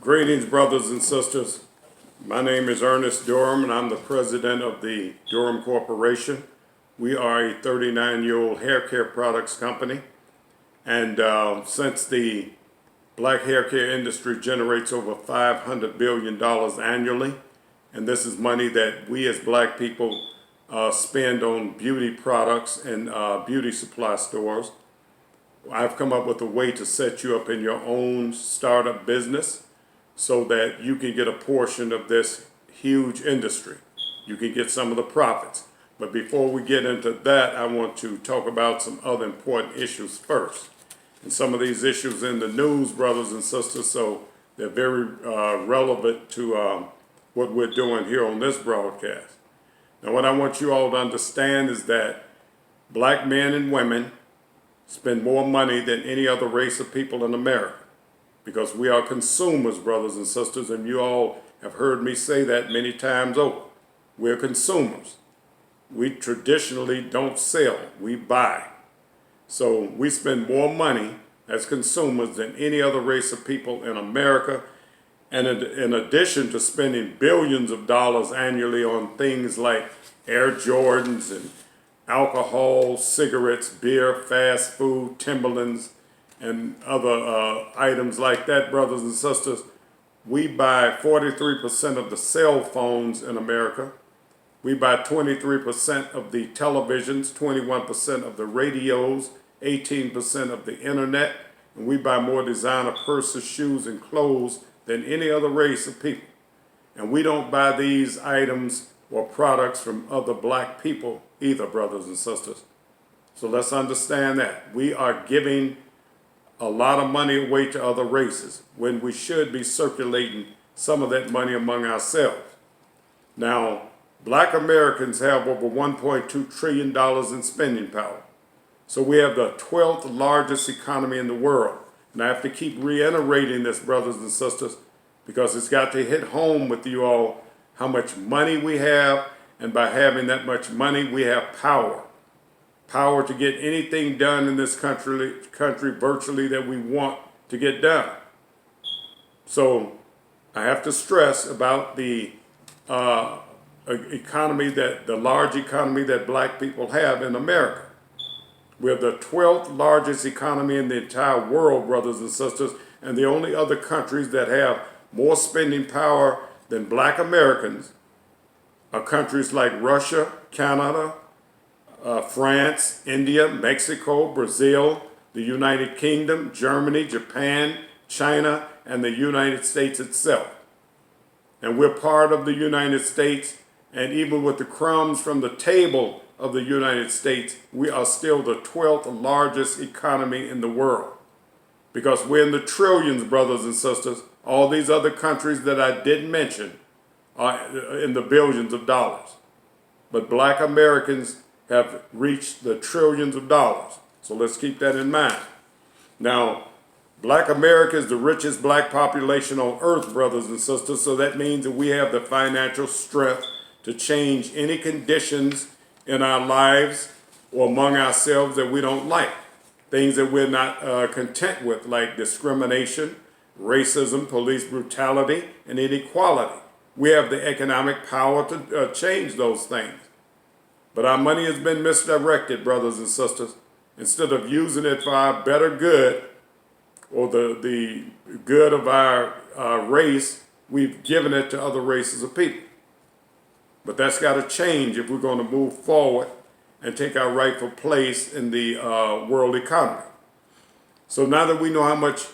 Greetings, brothers and sisters. My name is Ernest Durham, and I'm the president of the Durham Corporation. We are a 39-year-old hair care products company, and since the black hair care industry generates over $500 billion annually, and this is money that we as black people spend on beauty products and beauty supply stores, I've come up with a way to set you up in your own startup business so that you can get a portion of this huge industry. You can get some of the profits. But before we get into that, I want to talk about some other important issues first. And some of these issues in the news, brothers and sisters, so they're very relevant to what we're doing here on this broadcast. Now, what I want you all to understand is that black men and women spend more money than any other race of people in America, because we are consumers, brothers and sisters, and you all have heard me say that many times over. We're consumers. We traditionally don't sell, we buy. So we spend more money as consumers than any other race of people in America, and in addition to spending billions of dollars annually on things like Air Jordans and alcohol, cigarettes, beer, fast food, Timberlands, and other items like that, brothers and sisters, we buy 43% of the cell phones in America. We buy 23% of the televisions, 21% of the radios, 18% of the internet, and we buy more designer purses, shoes, and clothes than any other race of people. And we don't buy these items or products from other black people either, brothers and sisters. So let's understand that. We are giving a lot of money away to other races when we should be circulating some of that money among ourselves. Now, black Americans have over $1.2 trillion in spending power. So we have the 12th largest economy in the world. And I have to keep reiterating this, brothers and sisters, because it's got to hit home with you all how much money we have, and by having that much money, we have power. Power to get anything done in this country virtually that we want to get done. So I have to stress about the economy, the large economy that black people have in America. We're the 12th largest economy in the entire world, brothers and sisters, and the only other countries that have more spending power than black Americans are countries like Russia, Canada, France, India, Mexico, Brazil, the United Kingdom, Germany, Japan, China, and the United States itself. And we're part of the United States, and even with the crumbs from the table of the United States, we are still the 12th largest economy in the world, because we're in the trillions, brothers and sisters. All these other countries that I didn't mention are in the billions of dollars. But black Americans have reached the trillions of dollars. So let's keep that in mind. Now, black America is the richest black population on earth, brothers and sisters. So that means that we have the financial strength to change any conditions in our lives or among ourselves that we don't like. Things that we're not content with, like discrimination, racism, police brutality, and inequality. We have the economic power to change those things. But our money has been misdirected, brothers and sisters. Instead of using it for our better good or the good of our race, we've given it to other races of people. But that's got to change if we're going to move forward and take our rightful place in the world economy. So now that we know how much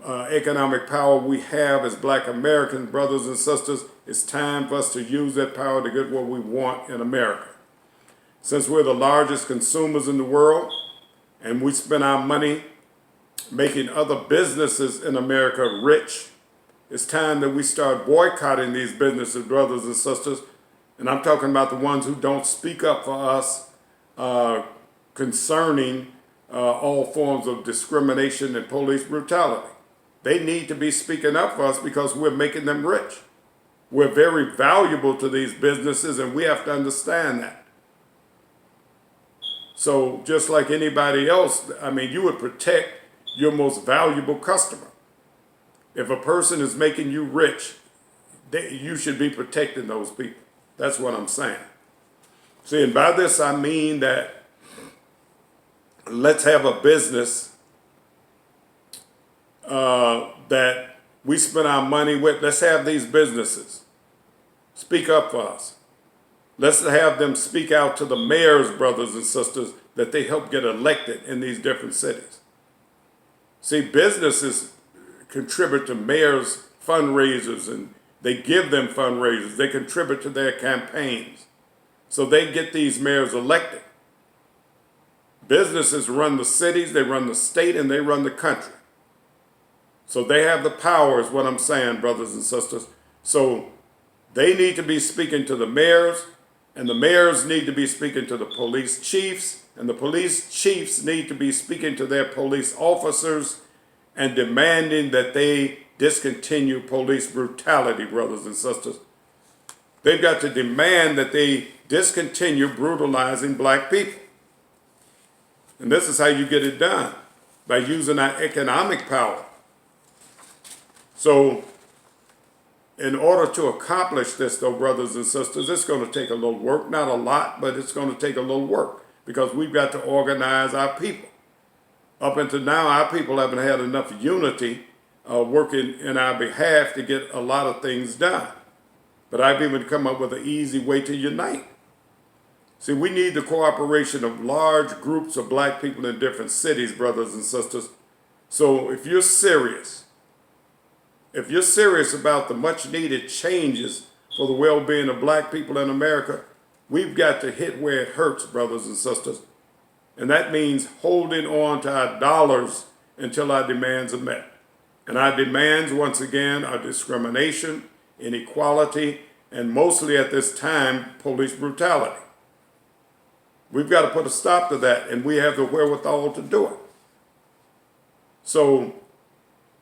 economic power we have as black Americans, brothers and sisters, it's time for us to use that power to get what we want in America. Since we're the largest consumers in the world and we spend our money making other businesses in America rich, it's time that we start boycotting these businesses, brothers and sisters. And I'm talking about the ones who don't speak up for us concerning all forms of discrimination and police brutality. They need to be speaking up for us because we're making them rich. We're very valuable to these businesses, and we have to understand that. So just like anybody else, I mean, you would protect your most valuable customer. If a person is making you rich, you should be protecting those people. That's what I'm saying. See, and by this I mean that let's have a business that we spend our money with. Let's have these businesses speak up for us. Let's have them speak out to the mayors, brothers and sisters, that they help get elected in these different cities. See, businesses contribute to mayors' fundraisers, and they give them fundraisers. They contribute to their campaigns. So they get these mayors elected. Businesses run the cities, they run the state, and they run the country. So they have the power, is what I'm saying, brothers and sisters. So they need to be speaking to the mayors, and the mayors need to be speaking to the police chiefs, and the police chiefs need to be speaking to their police officers and demanding that they discontinue police brutality, brothers and sisters. They've got to demand that they discontinue brutalizing black people. And this is how you get it done, by using our economic power. So in order to accomplish this, though, brothers and sisters, it's going to take a little work. Not a lot, but it's going to take a little work, because we've got to organize our people. Up until now, our people haven't had enough unity working in our behalf to get a lot of things done. But I've even come up with an easy way to unite. See, we need the cooperation of large groups of black people in different cities, brothers and sisters. So if you're serious about the much needed changes for the well-being of black people in America, we've got to hit where it hurts, brothers and sisters. And that means holding on to our dollars until our demands are met. And our demands, once again, are discrimination, inequality, and mostly at this time, police brutality. We've got to put a stop to that, and we have the wherewithal to do it. So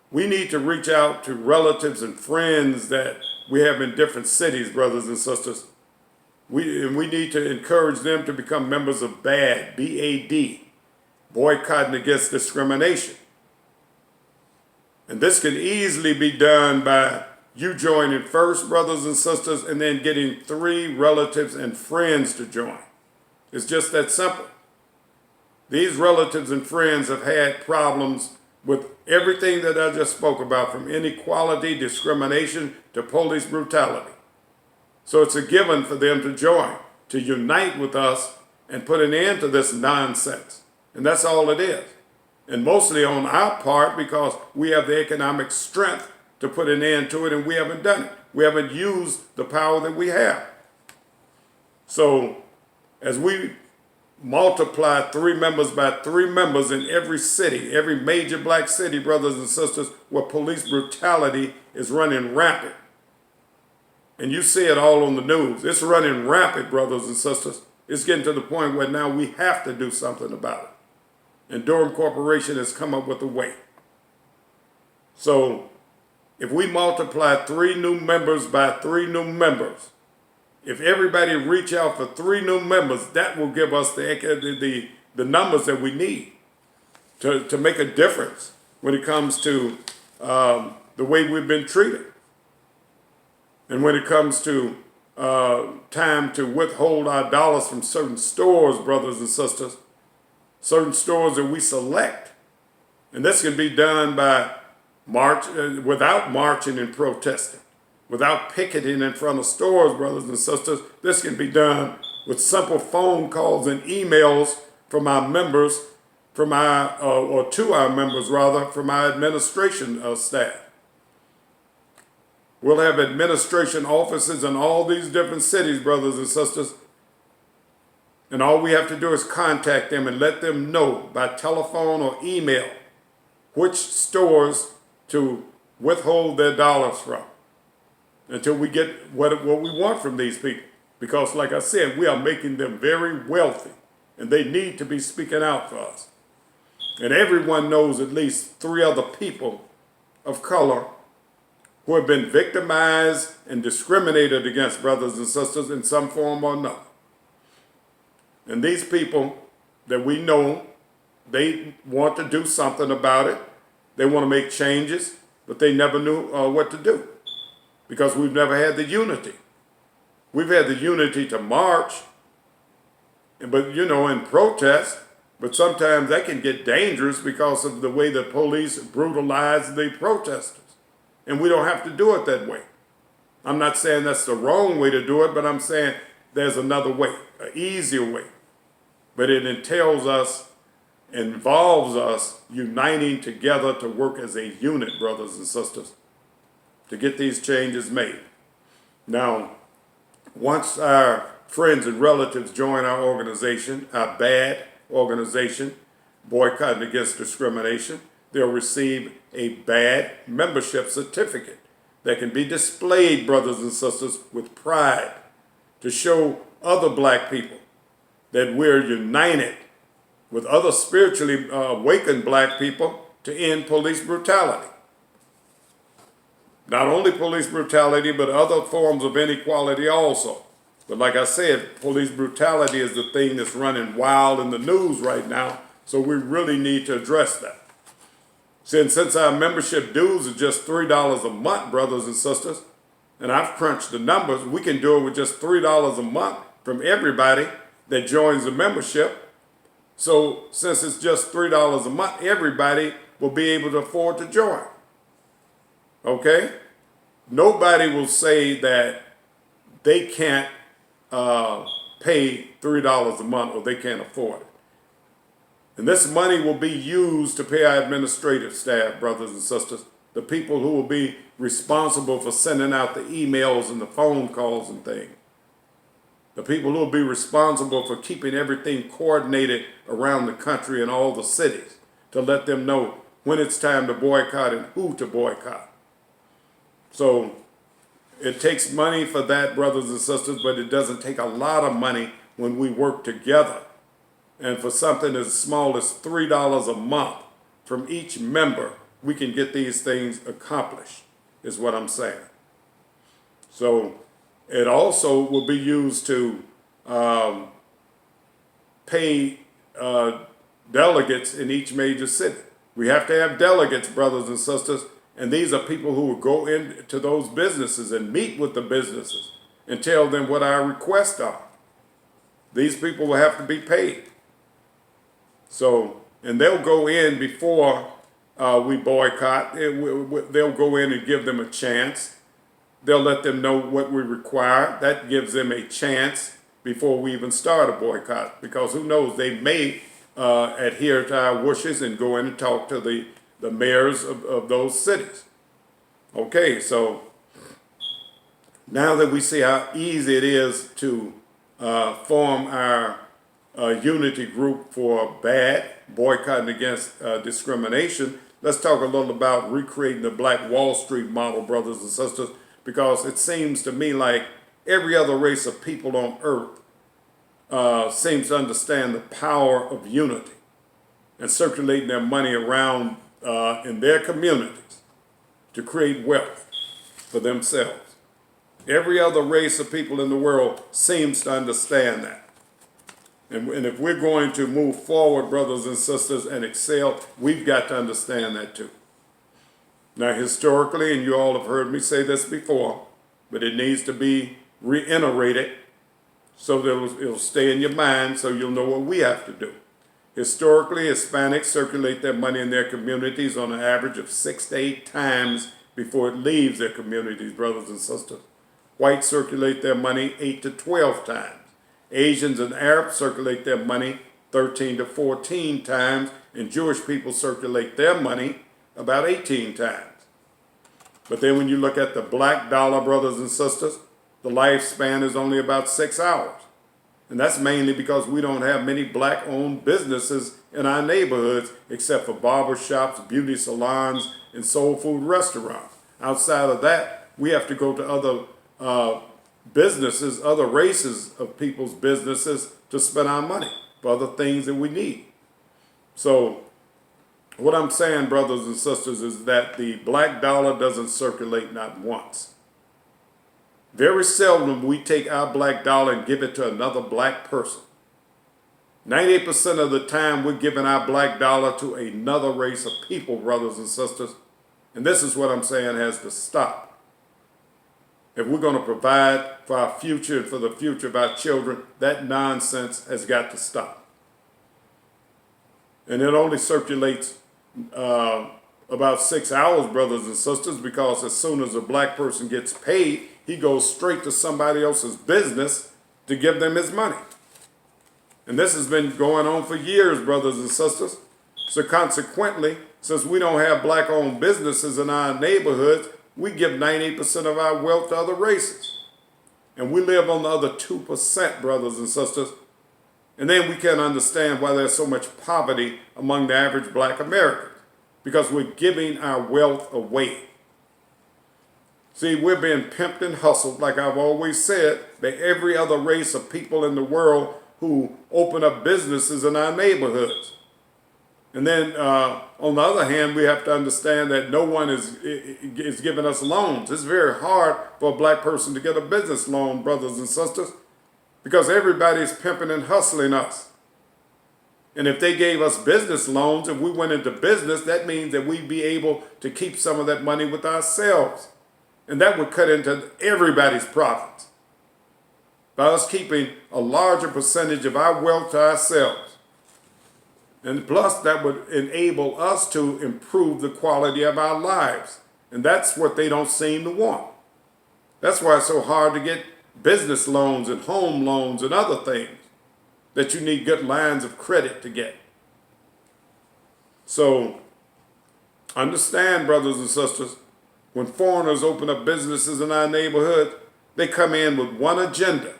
we need to reach out to relatives and friends that we have in different cities, brothers and sisters. We need to encourage them to become members of BAD, B-A-D, Boycotting Against Discrimination. And this can easily be done by you joining first, brothers and sisters, and then getting 3 relatives and friends to join. It's just that simple. These relatives and friends have had problems with everything that I just spoke about, from inequality, discrimination, to police brutality. So it's a given for them to join, to unite with us and put an end to this nonsense. And that's all it is. And mostly on our part, because we have the economic strength to put an end to it, and we haven't done it. We haven't used the power that we have. So as we multiply 3 members by 3 members in every city, every major black city, brothers and sisters, where police brutality is running rampant. And you see it all on the news. It's running rampant, brothers and sisters. It's getting to the point where now we have to do something about it. And Durham Corporation has come up with a way. So if we multiply 3 new members by 3 new members, if everybody reach out for 3 new members, that will give us the numbers that we need to make a difference when it comes to the way we've been treated. And when it comes to time to withhold our dollars from certain stores, brothers and sisters, certain stores that we select. And this can be done by without marching and protesting, without picketing in front of stores, brothers and sisters. This can be done with simple phone calls and emails from our members, or to our members rather, from our administration staff. We'll have administration offices in all these different cities, brothers and sisters. And all we have to do is contact them and let them know by telephone or email which stores to withhold their dollars from until we get what we want from these people. Because like I said, we are making them very wealthy, and they need to be speaking out for us. And everyone knows at least 3 other people of color who have been victimized and discriminated against, brothers and sisters, in some form or another. And these people that we know, they want to do something about it. They want to make changes. but they never knew what to do because we've never had the unity. We've had the unity to march, but in protest, but sometimes that can get dangerous because of the way the police brutalize the protesters. And we don't have to do it that way. I'm not saying that's the wrong way to do it, but I'm saying there's another way, an easier way. But it involves us uniting together to work as a unit, brothers and sisters, to get these changes made. Now, once our friends and relatives join our organization, our BAD organization, Boycotting Against Discrimination, they'll receive a BAD membership certificate that can be displayed, brothers and sisters, with pride to show other black people that we're united with other spiritually awakened black people to end police brutality. Not only police brutality, but other forms of inequality also. But like I said, police brutality is the thing that's running wild in the news right now, so we really need to address that. Since our membership dues are just $3 a month, brothers and sisters, and I've crunched the numbers, we can do it with just $3 a month from everybody that joins the membership. So since it's just $3 a month, everybody will be able to afford to join. Okay? Nobody will say that they can't pay $3 a month or they can't afford it. And this money will be used to pay our administrative staff, brothers and sisters, the people who will be responsible for sending out the emails and the phone calls and things. The people who will be responsible for keeping everything coordinated around the country and all the cities to let them know when it's time to boycott and who to boycott. So it takes money for that, brothers and sisters, but it doesn't take a lot of money when we work together. And for something as small as $3 a month from each member, we can get these things accomplished, is what I'm saying. So it also will be used to pay delegates in each major city. We have to have delegates, brothers and sisters, and these are people who will go into those businesses and meet with the businesses and tell them what our requests are. These people will have to be paid. So, and they'll go in before we boycott. They'll go in and give them a chance. They'll let them know what we require. That gives them a chance before we even start a boycott, because who knows, they may adhere to our wishes and go in and talk to the mayors of those cities. Okay, so now that we see how easy it is to form our unity group for BAD, Boycotting Against Discrimination, let's talk a little about recreating the Black Wall Street model, brothers and sisters, because it seems to me like every other race of people on earth seems to understand the power of unity and circulating their money around in their communities to create wealth for themselves. Every other race of people in the world seems to understand that. And if we're going to move forward, brothers and sisters, and excel, we've got to understand that too. Now, historically, and you all have heard me say this before, but it needs to be reiterated so that it'll stay in your mind so you'll know what we have to do. Historically, Hispanics circulate their money in their communities on an average of 6 to 8 times before it leaves their communities, brothers and sisters. Whites circulate their money 8 to 12 times. Asians and Arabs circulate their money 13 to 14 times, and Jewish people circulate their money about 18 times. But then when you look at the black dollar, brothers and sisters, the lifespan is only about 6 hours. And that's mainly because we don't have many black-owned businesses in our neighborhoods except for barber shops, beauty salons, and soul food restaurants. Outside of that, we have to go to other businesses, other races of people's businesses to spend our money for other things that we need. So what I'm saying, brothers and sisters, is that the black dollar doesn't circulate not once. Very seldom we take our black dollar and give it to another black person. 98% of the time we're giving our black dollar to another race of people, brothers and sisters. And this is what I'm saying has to stop. If we're going to provide for our future and for the future of our children, that nonsense has got to stop. And it only circulates about 6 hours, brothers and sisters, because as soon as a black person gets paid, he goes straight to somebody else's business to give them his money. And this has been going on for years, brothers and sisters. So consequently, since we don't have black-owned businesses in our neighborhoods, we give 90% of our wealth to other races. And we live on the other 2%, brothers and sisters. And then we can understand why there's so much poverty among the average black American, because we're giving our wealth away. See, we're being pimped and hustled, like I've always said, by every other race of people in the world who open up businesses in our neighborhoods. And then on the other hand, we have to understand that no one is giving us loans. It's very hard for a black person to get a business loan, brothers and sisters, because everybody's pimping and hustling us. And if they gave us business loans, if we went into business, that means that we'd be able to keep some of that money with ourselves. And that would cut into everybody's profits by us keeping a larger percentage of our wealth to ourselves. And plus, that would enable us to improve the quality of our lives. And that's what they don't seem to want. That's why it's so hard to get business loans and home loans and other things that you need good lines of credit to get. So understand, brothers and sisters, when foreigners open up businesses in our neighborhood, they come in with one agenda,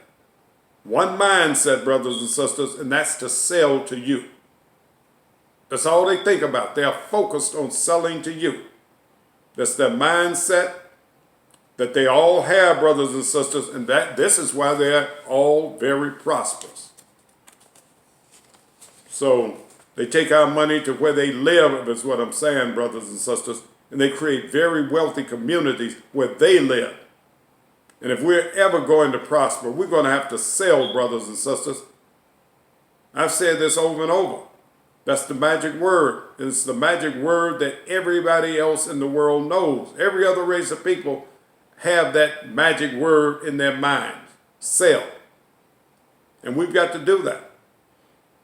one mindset, brothers and sisters, and that's to sell to you. That's all they think about. They are focused on selling to you. That's their mindset that they all have, brothers and sisters, and that this is why they're all very prosperous. So they take our money to where they live, is what I'm saying, brothers and sisters, and they create very wealthy communities where they live. And if we're ever going to prosper, we're going to have to sell, brothers and sisters. I've said this over and over. That's the magic word. It's the magic word that everybody else in the world knows. Every other race of people have that magic word in their minds, sell. And we've got to do that.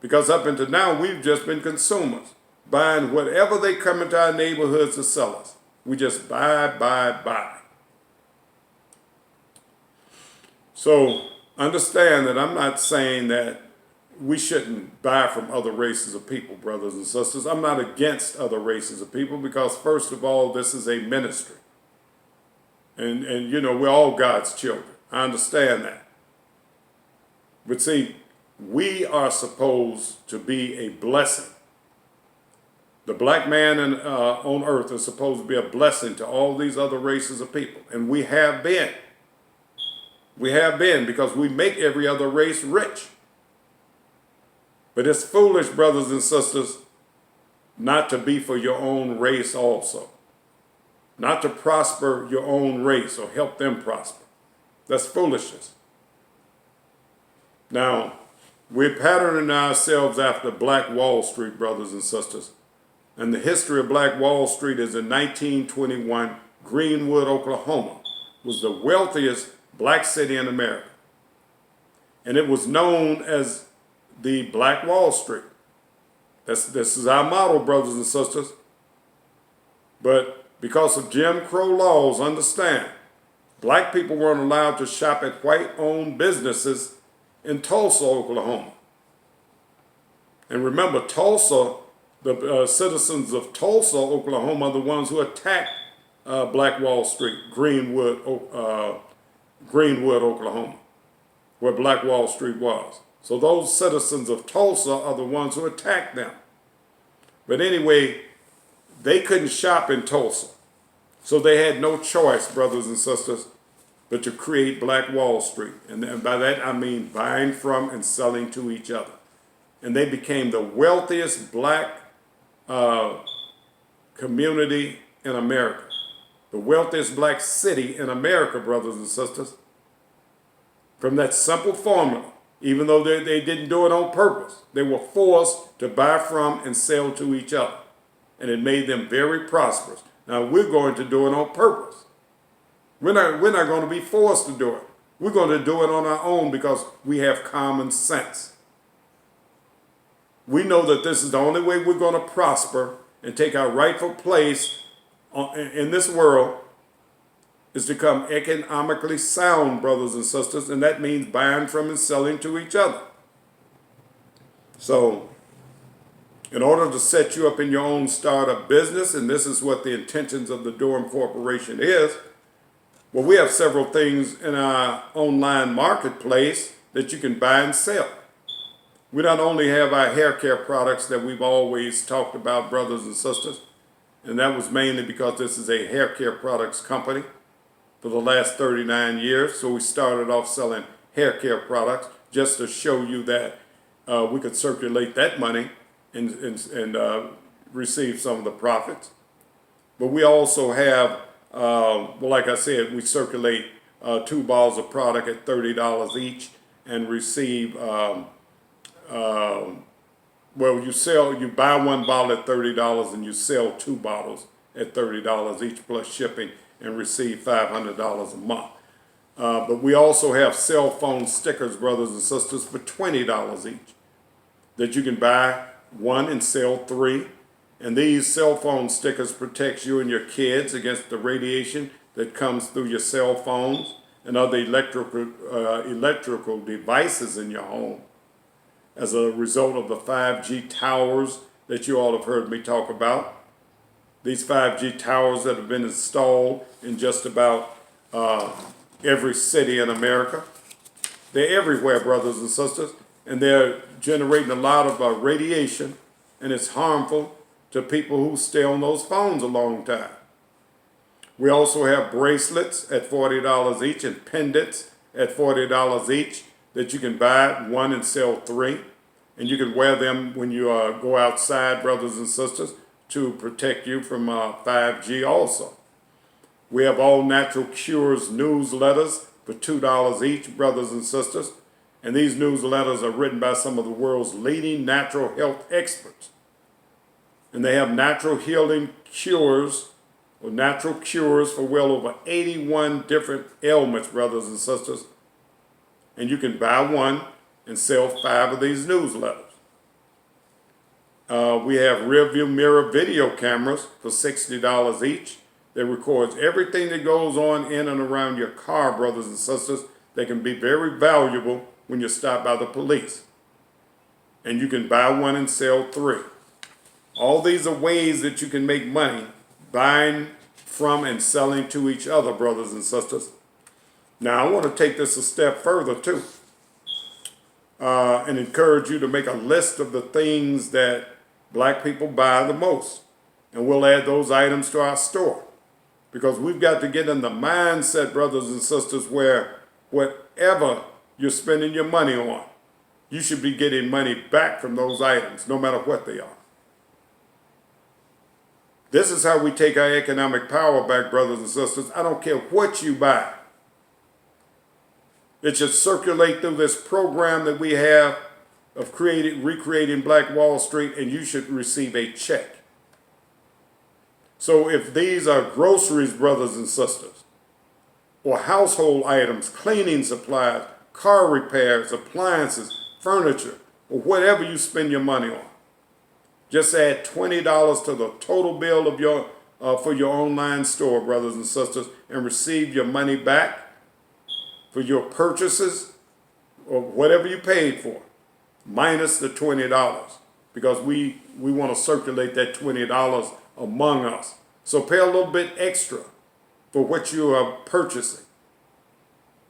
Because up until now, we've just been consumers, buying whatever they come into our neighborhoods to sell us. We just buy. So understand that I'm not saying that we shouldn't buy from other races of people, brothers and sisters. I'm not against other races of people because, first of all, this is a ministry. And you know, we're all God's children. I understand that. But see, we are supposed to be a blessing. The black man on earth is supposed to be a blessing to all these other races of people. And we have been. We have been because we make every other race rich. But it's foolish, brothers and sisters, not to be for your own race also. Not to prosper your own race or help them prosper. That's foolishness. Now, we're patterning ourselves after Black Wall Street, brothers and sisters. And the history of Black Wall Street is in 1921, Greenwood, Oklahoma, was the wealthiest black city in America. And it was known as the Black Wall Street. This is our model, brothers and sisters. But because of Jim Crow laws, understand, black people weren't allowed to shop at white-owned businesses in Tulsa, Oklahoma. And remember, Tulsa, the citizens of Tulsa, Oklahoma, are the ones who attacked Black Wall Street, Greenwood, Oklahoma, where Black Wall Street was. So those citizens of Tulsa are the ones who attacked them. But anyway, they couldn't shop in Tulsa. So they had no choice, brothers and sisters, but to create Black Wall Street. And by that I mean buying from and selling to each other. And they became the wealthiest black community in America. The wealthiest black city in America, brothers and sisters. From that simple formula, even though they didn't do it on purpose, they were forced to buy from and sell to each other. And it made them very prosperous. Now we're going to do it on purpose. We're not going to be forced to do it. We're going to do it on our own because we have common sense. We know that this is the only way we're going to prosper and take our rightful place in this world is to become economically sound, brothers and sisters, and that means buying from and selling to each other. So, in order to set you up in your own startup business, and this is what the intentions of the Durham Corporation is, well, we have several things in our online marketplace that you can buy and sell. We not only have our hair care products that we've always talked about, brothers and sisters, and that was mainly because this is a hair care products company for the last 39 years. So we started off selling hair care products just to show you that we could circulate that money and receive some of the profits. But we also have, well, like I said, we circulate 2 bottles of product at $30 each and receive, well, you buy 1 bottle at $30 and you sell 2 bottles at $30 each plus shipping and receive $500 a month. But we also have cell phone stickers, brothers and sisters, for $20 each that you can buy 1 and sell 3. And these cell phone stickers protects you and your kids against the radiation that comes through your cell phones and other electrical devices in your home as a result of the 5G towers that you all have heard me talk about. These 5G towers that have been installed in just about every city in America. They're everywhere, brothers and sisters, and they're generating a lot of radiation, and it's harmful to people who stay on those phones a long time. We also have bracelets at $40 each and pendants at $40 each that you can buy 1 and sell 3. And you can wear them when you go outside, brothers and sisters, to protect you from 5G also. We have All Natural Cures newsletters for $2 each, brothers and sisters. And these newsletters are written by some of the world's leading natural health experts. And they have natural healing cures, or natural cures for well over 81 different ailments, brothers and sisters. And you can buy 1 and sell 5 of these newsletters. We have rearview mirror video cameras for $60 each that records everything that goes on in and around your car, brothers and sisters. They can be very valuable when you're stopped by the police. And you can buy 1 and sell 3. All these are ways that you can make money buying from and selling to each other, brothers and sisters. Now, I want to take this a step further, too, and encourage you to make a list of the things that black people buy the most. And we'll add those items to our store. Because we've got to get in the mindset, brothers and sisters, where whatever you're spending your money on, you should be getting money back from those items, no matter what they are. This is how we take our economic power back, brothers and sisters. I don't care what you buy. It should circulate through this program that we have of recreating Black Wall Street, and you should receive a check. So if these are groceries, brothers and sisters, or household items, cleaning supplies, car repairs, appliances, furniture, or whatever you spend your money on, just add $20 to the total bill of your for your online store, brothers and sisters, and receive your money back for your purchases or whatever you paid for, minus the $20, because we want to circulate that $20 among us. So pay a little bit extra for what you are purchasing,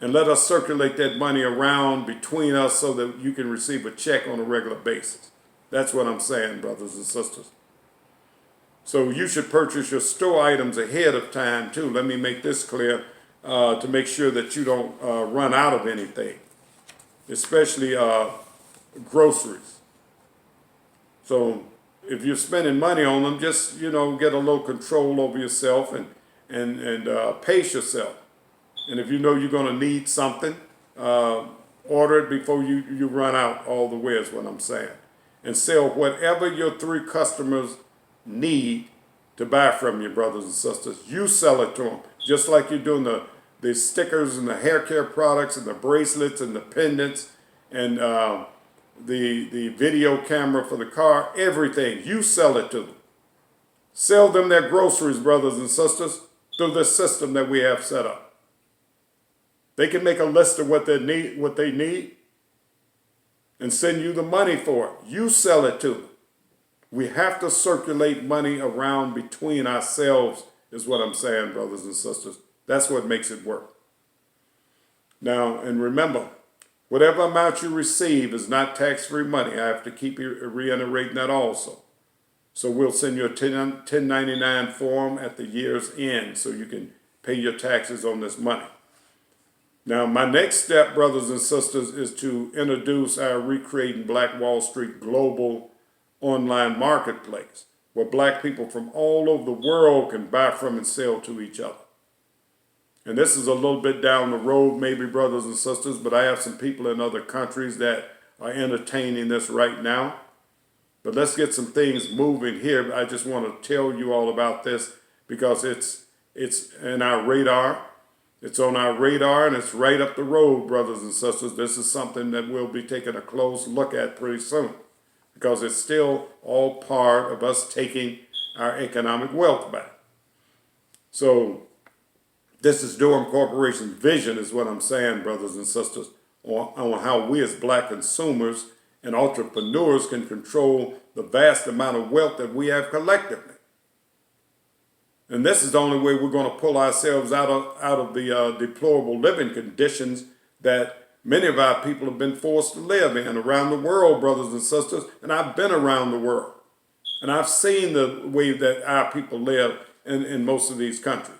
and let us circulate that money around between us so that you can receive a check on a regular basis. That's what I'm saying, brothers and sisters. So you should purchase your store items ahead of time too. Let me make this clear to make sure that you don't run out of anything, especially groceries. So if you're spending money on them, just, get a little control over yourself and pace yourself. And if you know you're going to need something, order it before you run out all the way, is what I'm saying. And sell whatever your 3 customers need to buy from you, brothers and sisters. You sell it to them, just like you're doing the stickers and the hair care products and the bracelets and the pendants and the video camera for the car, everything. You sell it to them. Sell them their groceries, brothers and sisters, through this system that we have set up. They can make a list of what they need, and send you the money for it. You sell it to them. We have to circulate money around between ourselves, is what I'm saying, brothers and sisters. That's what makes it work. Now, and remember, whatever amount you receive is not tax-free money. I have to keep reiterating that also. So we'll send you a 1099 form at the year's end so you can pay your taxes on this money. Now, my next step, brothers and sisters, is to introduce our Recreating Black Wall Street global online marketplace where black people from all over the world can buy from and sell to each other. And this is a little bit down the road, maybe, brothers and sisters, but I have some people in other countries that are entertaining this right now. But let's get some things moving here. I just want to tell you all about this because it's in our radar. It's on our radar and it's right up the road, brothers and sisters. This is something that we'll be taking a close look at pretty soon because it's still all part of us taking our economic wealth back. So this is Durham Corporation's vision, is what I'm saying, brothers and sisters, on how we as black consumers and entrepreneurs can control the vast amount of wealth that we have collectively. And this is the only way we're going to pull ourselves out of the deplorable living conditions that many of our people have been forced to live in around the world, brothers and sisters. And I've been around the world. And I've seen the way that our people live in most of these countries.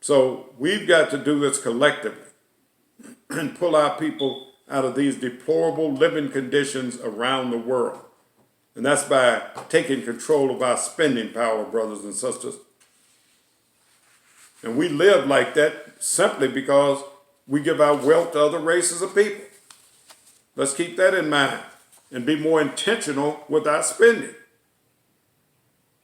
So we've got to do this collectively and pull our people out of these deplorable living conditions around the world. And that's by taking control of our spending power, brothers and sisters. And we live like that simply because we give our wealth to other races of people. Let's keep that in mind and be more intentional with our spending.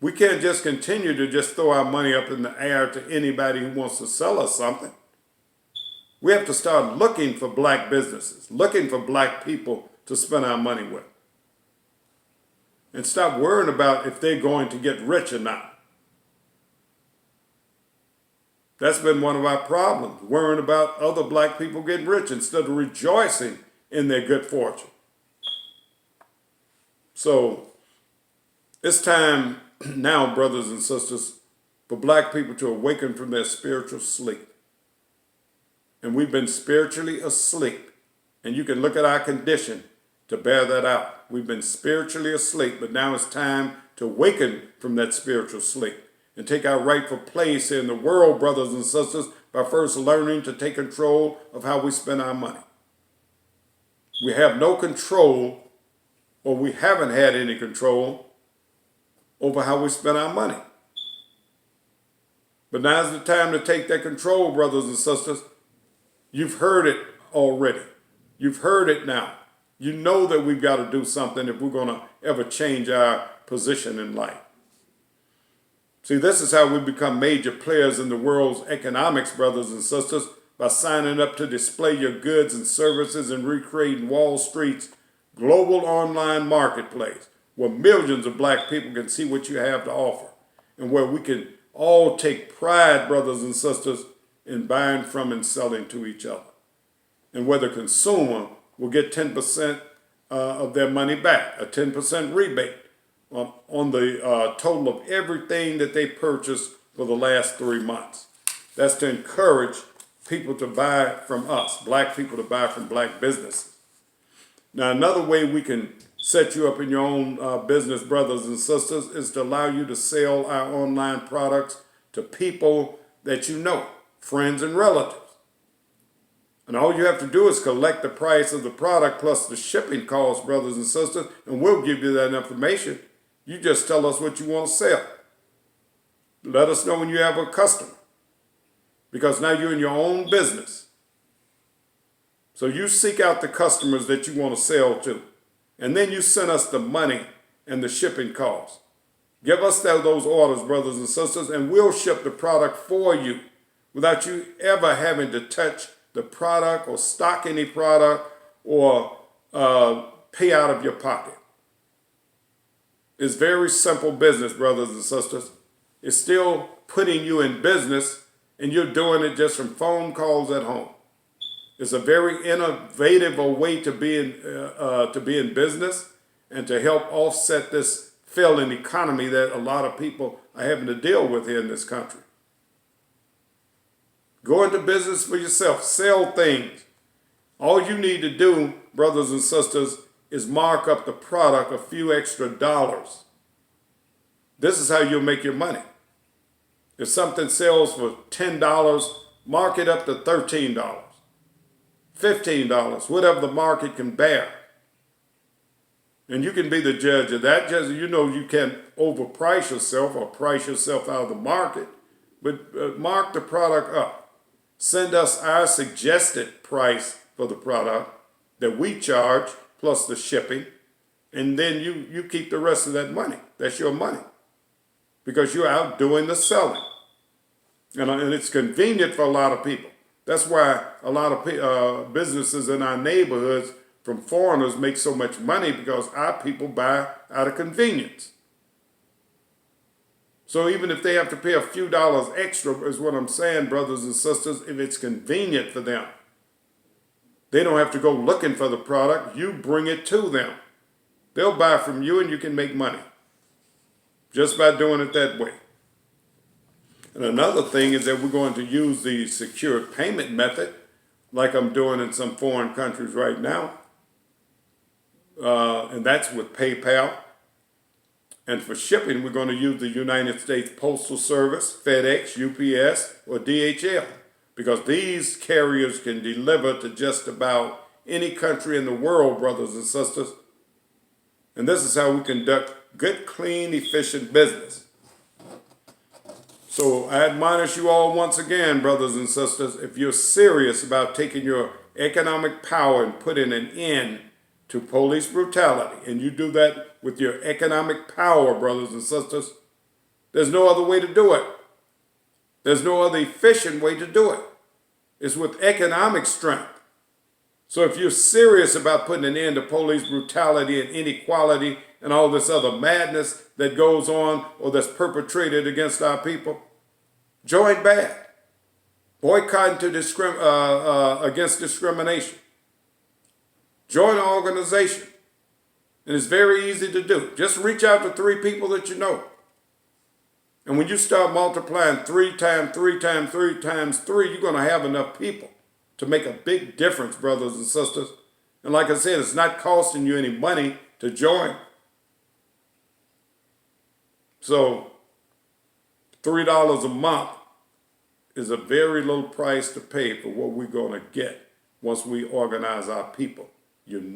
We can't just continue to just throw our money up in the air to anybody who wants to sell us something. We have to start looking for black businesses, looking for black people to spend our money with. And stop worrying about if they're going to get rich or not. That's been one of our problems, worrying about other black people getting rich instead of rejoicing in their good fortune. So it's time now, brothers and sisters, for black people to awaken from their spiritual sleep. And we've been spiritually asleep. And you can look at our condition to bear that out. We've been spiritually asleep, but now it's time to awaken from that spiritual sleep and take our rightful place in the world, brothers and sisters, by first learning to take control of how we spend our money. We have no control, or we haven't had any control over how we spend our money. But now's the time to take that control, brothers and sisters. You've heard it already. You've heard it now. You know that we've got to do something if we're going to ever change our position in life. See, this is how we become major players in the world's economics, brothers and sisters, by signing up to display your goods and services and recreating Wall Street's global online marketplace, where millions of black people can see what you have to offer, and where we can all take pride, brothers and sisters, in buying from and selling to each other, and where the consumer will get 10% of their money back, a 10% rebate on the total of everything that they purchased for the last 3 months. That's to encourage people to buy from us, black people to buy from black businesses. Now, another way we can set you up in your own business, brothers and sisters, is to allow you to sell our online products to people that you know, friends and relatives. And all you have to do is collect the price of the product plus the shipping costs, brothers and sisters, and we'll give you that information. You just tell us what you want to sell. Let us know when you have a customer, because now you're in your own business. So you seek out the customers that you want to sell to, and then you send us the money and the shipping costs. Give us those orders, brothers and sisters, and we'll ship the product for you without you ever having to touch the product or stock any product or pay out of your pocket. It's very simple business, brothers and sisters. It's still putting you in business, and you're doing it just from phone calls at home. It's a very innovative way to be in business and to help offset this failing economy that a lot of people are having to deal with here in this country. Go into business for yourself. Sell things. All you need to do, brothers and sisters, is mark up the product a few extra dollars. This is how you'll make your money. If something sells for $10, mark it up to $13, $15, whatever the market can bear. And you can be the judge of that. Just, you know, you can't overprice yourself or price yourself out of the market, but mark the product up. Send us our suggested price for the product that we charge plus the shipping, and then you keep the rest of that money. That's your money because you're out doing the selling. And it's convenient for a lot of people. That's why a lot of businesses in our neighborhoods from foreigners make so much money, because our people buy out of convenience. So even if they have to pay a few dollars extra, is what I'm saying, brothers and sisters, if it's convenient for them, they don't have to go looking for the product. You bring it to them. They'll buy from you and you can make money just by doing it that way. And another thing is that we're going to use the secured payment method like I'm doing in some foreign countries right now. And that's with PayPal. And for shipping, we're going to use the United States Postal Service, FedEx, UPS, or DHL, because these carriers can deliver to just about any country in the world, brothers and sisters. And this is how we conduct good, clean, efficient business. So I admonish you all once again, brothers and sisters, if you're serious about taking your economic power and putting an end to police brutality, and you do that with your economic power, brothers and sisters, there's no other way to do it. There's no other efficient way to do it. It's with economic strength. So if you're serious about putting an end to police brutality and inequality and all this other madness that goes on or that's perpetrated against our people, join BAD. Boycott against discrimination. Join an organization. And it's very easy to do. Just reach out to 3 people that you know. And when you start multiplying 3 times 3 times 3 times 3, you're going to have enough people to make a big difference, brothers and sisters. And like I said, it's not costing you any money to join. So $3 a month is a very low price to pay for what we're going to get once we organize our people. Unite.